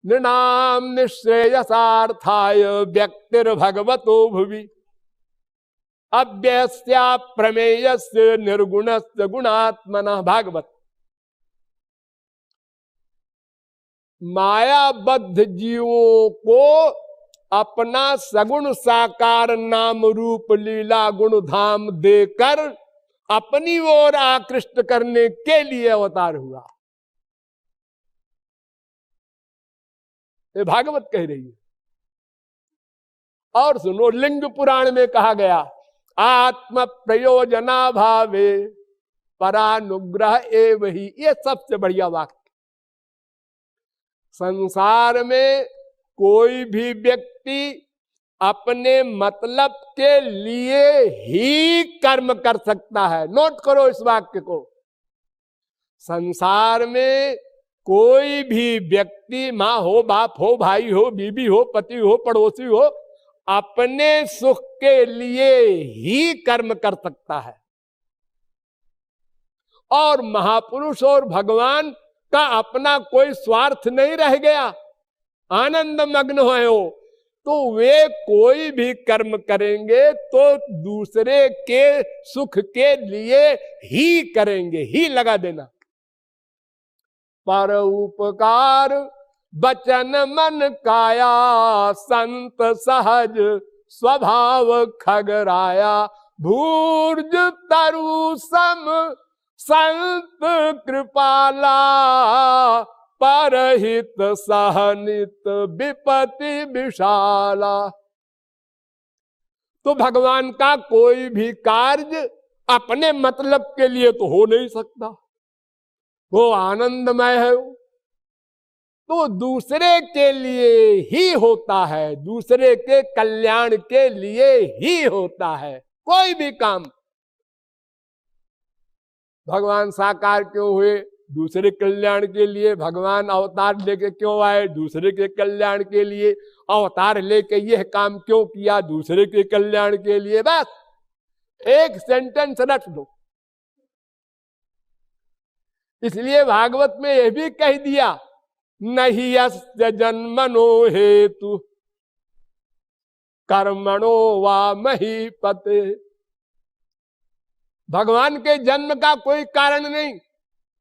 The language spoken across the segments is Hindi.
नृणाम निश्रेयसार्थाय व्यक्तिर्भगवतो भुवि अव्ययस्या प्रमेयस्य निर्गुणस्य गुणात्मनः। भागवत। मायाबद्ध जीवों को अपना सगुण साकार नाम रूप लीला गुण धाम देकर अपनी ओर आकृष्ट करने के लिए अवतार हुआ। ये भागवत कह रही है। और सुनो, लिंग पुराण में कहा गया, आत्म प्रयोजना भावे परानुग्रह एव ही। ये सबसे बढ़िया वाक्य। संसार में कोई भी व्यक्ति अपने मतलब के लिए ही कर्म कर सकता है। नोट करो इस वाक्य को। संसार में कोई भी व्यक्ति, माँ हो, बाप हो, भाई हो, बीबी हो, पति हो, पड़ोसी हो, अपने सुख के लिए ही कर्म कर सकता है। और महापुरुष और भगवान का अपना कोई स्वार्थ नहीं रह गया, आनंद मग्न हो, तो वे कोई भी कर्म करेंगे तो दूसरे के सुख के लिए ही करेंगे, ही लगा देना। पर उपकार बचन मन काया संत सहज स्वभाव खगराया भूर्ज तरु सम संत कृपाला परहित सहनित विपति विशाला। तो भगवान का कोई भी कार्य अपने मतलब के लिए तो हो नहीं सकता, वो आनंदमय है, तो दूसरे के लिए ही होता है, दूसरे के कल्याण के लिए ही होता है कोई भी काम। भगवान साकार क्यों हुए? दूसरे कल्याण के लिए। भगवान अवतार लेके क्यों आए? दूसरे के कल्याण के लिए। अवतार लेके यह काम क्यों किया? दूसरे के कल्याण के लिए। बस एक सेंटेंस रख दो। इसलिए भागवत में यह भी कह दिया, नहीं यस्य जन्मनो हेतु कर्मणो वा महीपते। भगवान के जन्म का कोई कारण नहीं।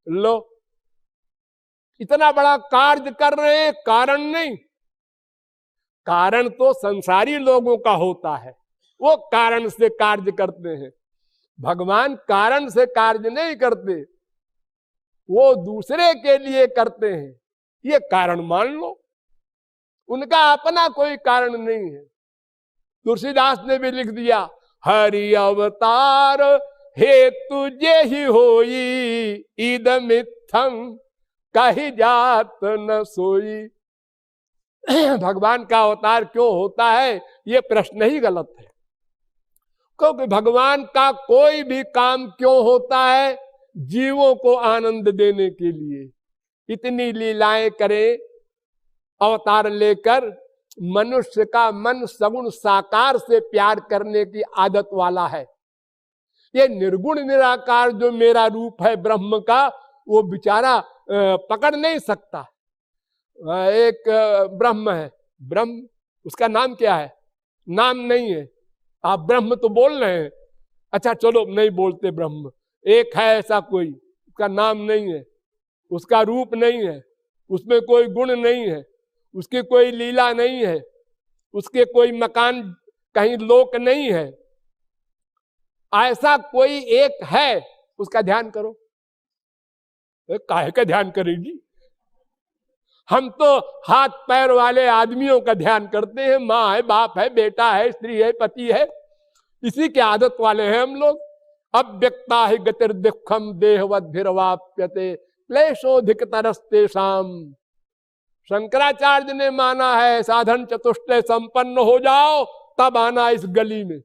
लो, इतना बड़ा कार्य कर रहे हैं, कारण नहीं। कारण तो संसारी लोगों का होता है, वो कारण से कार्य करते हैं। भगवान कारण से कार्य नहीं करते, वो दूसरे के लिए करते हैं। ये कारण मान लो, उनका अपना कोई कारण नहीं है। तुलसीदास ने भी लिख दिया, हरि अवतार हेतु जे ही होई इदमित्थं कही जात न सोई। भगवान का अवतार क्यों होता है, ये प्रश्न ही गलत है। क्योंकि भगवान का कोई भी काम क्यों होता है? जीवों को आनंद देने के लिए। इतनी लीलाएं करे अवतार लेकर, मनुष्य का मन सगुण साकार से प्यार करने की आदत वाला है। ये निर्गुण निराकार जो मेरा रूप है ब्रह्म का, वो बेचारा पकड़ नहीं सकता। एक ब्रह्म है, ब्रह्म, उसका नाम क्या है? नाम नहीं है। आप ब्रह्म तो बोल रहे हैं, अच्छा चलो नहीं बोलते ब्रह्म। एक है ऐसा कोई, उसका नाम नहीं है, उसका रूप नहीं है, उसमें कोई गुण नहीं है, उसकी कोई लीला नहीं है, उसके कोई मकान कहीं लोक नहीं है। ऐसा कोई एक है, उसका ध्यान करो। काहे का ध्यान करेगी? हम तो हाथ पैर वाले आदमियों का ध्यान करते हैं। माँ है, बाप है, बेटा है, स्त्री है, पति है, इसी के आदत वाले हैं हम लोग। अव्यक्ता ही गतिर्दुखम देहवद्भिर्वाप्यते क्लेशोधिक तरस्तेषाम। शंकराचार्य ने माना है साधन चतुष्टय संपन्न हो जाओ तब आना इस गली में,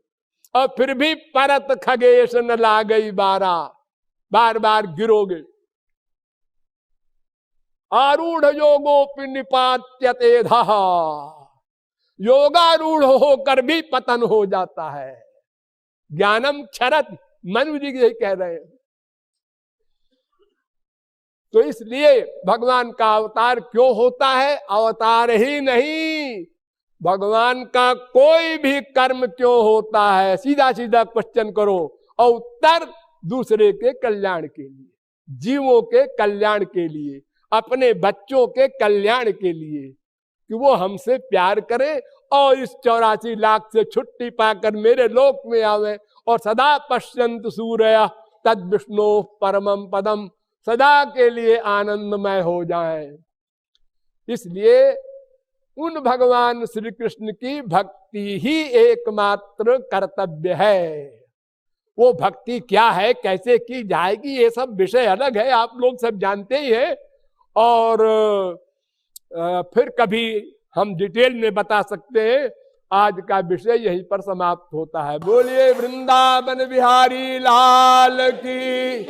और फिर भी परत खगेश न लागई बारा, बार बार गिरोगे। आरूढ़ योगोपि निपात्यते धः, योगारूढ़ होकर भी पतन हो जाता है। ज्ञानम क्षरत, मनु जी यही कह रहे हैं। तो इसलिए भगवान का अवतार क्यों होता है? अवतार ही नहीं, भगवान का कोई भी कर्म क्यों होता है? सीधा सीधा क्वेश्चन करो और उत्तर दूसरे के कल्याण के लिए, जीवों के कल्याण के लिए, अपने बच्चों के कल्याण के लिए, कि वो हमसे प्यार करे और इस 84 लाख से छुट्टी पाकर मेरे लोक में आवे और सदा पश्यंत सूर्य तद विष्णु परमम पदम, सदा के लिए आनंदमय हो जाए। इसलिए उन भगवान श्री कृष्ण की भक्ति ही एकमात्र कर्तव्य है। वो भक्ति क्या है, कैसे की जाएगी, ये सब विषय अलग है, आप लोग सब जानते ही हैं। और फिर कभी हम डिटेल में बता सकते हैं। आज का विषय यहीं पर समाप्त होता है। बोलिए वृंदावन बिहारी लाल की।